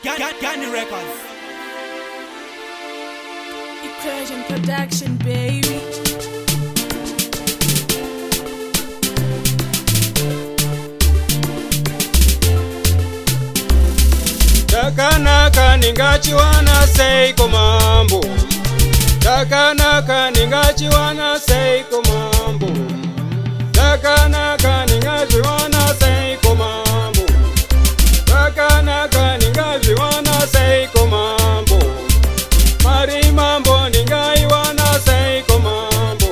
Gani Records. Equation production, baby. Takanaka ningachiwana seiko mambo. Takanaka ningachiwana seiko mambo. Takanaka ningachiwana seiko mambo. Takanaka ningachiwana seiko mambo. Mari mambo ningaiwana seiko mambo.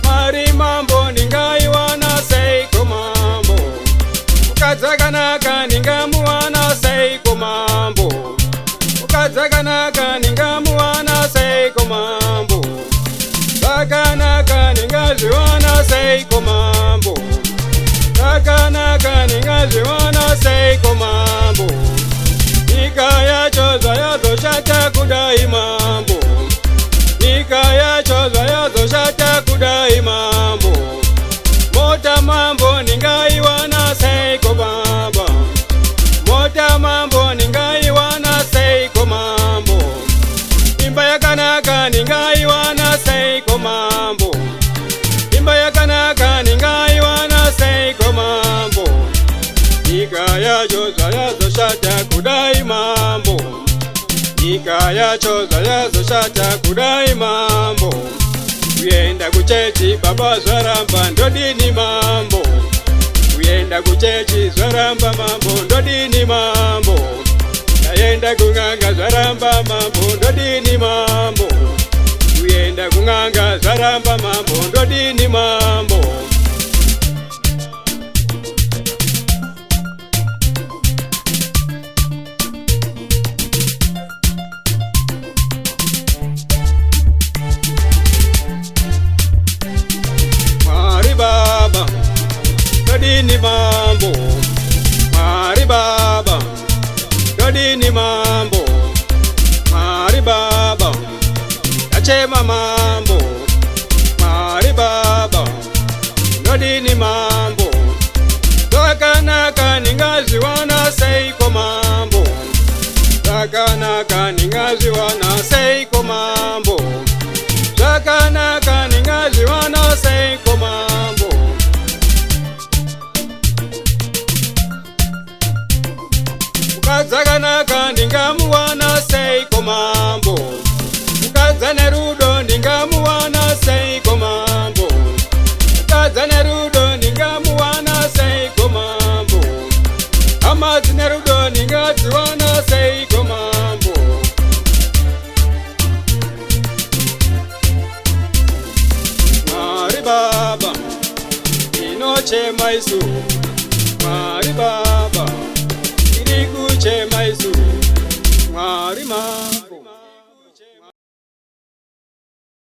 Mari mambo ningaiwana seiko mambo. Ukadzakanaka ningamuwana seiko mambo. Ukadzakanaka ningamuwana seiko mambo. Takanaka ningaziwana seiko mambo. Takanaka ningaziwana seiko mambo. Nikaya choza yazo shata kudai mambo. Nikaya choza yazo shata kudai mambo. Mota mambo ningaiwana seiko baba. Mota mambo ningaiwana seiko mambo. Imba ya kanaka ningaiwana seiko mambo. Imba ya kanaka ningaiwana seiko mambo. Nikaya choza yazo shata kudai mambo. Nikaya choza yazo shata kudai mambo. Uyenda kuchechi baba zaramba ndodini mambo. Uyenda kuchechi zaramba mambo ndodini mambo. Uyenda kunganga zaramba mambo ndodini mambo. Uyenda kunganga zaramba mambo ndodini mambo. Mari baba ndodini mambo. Mari baba ndodini mambo. Mari baba achema mambo. Mari baba ndodini mambo. Takanaka ningaziwana seiko mambo. Takanaka ningaziwana seiko mambo. Takanaka ningaziwana seiko mambo. Ukadzakanaka ndingamuwana seiko mambo. Ukadzane rudo ndingamuwana seiko mambo. Ukadzane rudo ndingamuwana seiko mambo. Amadzine rudo ndingadziwana seiko mambo. Mari baba inochema isu. Mari baba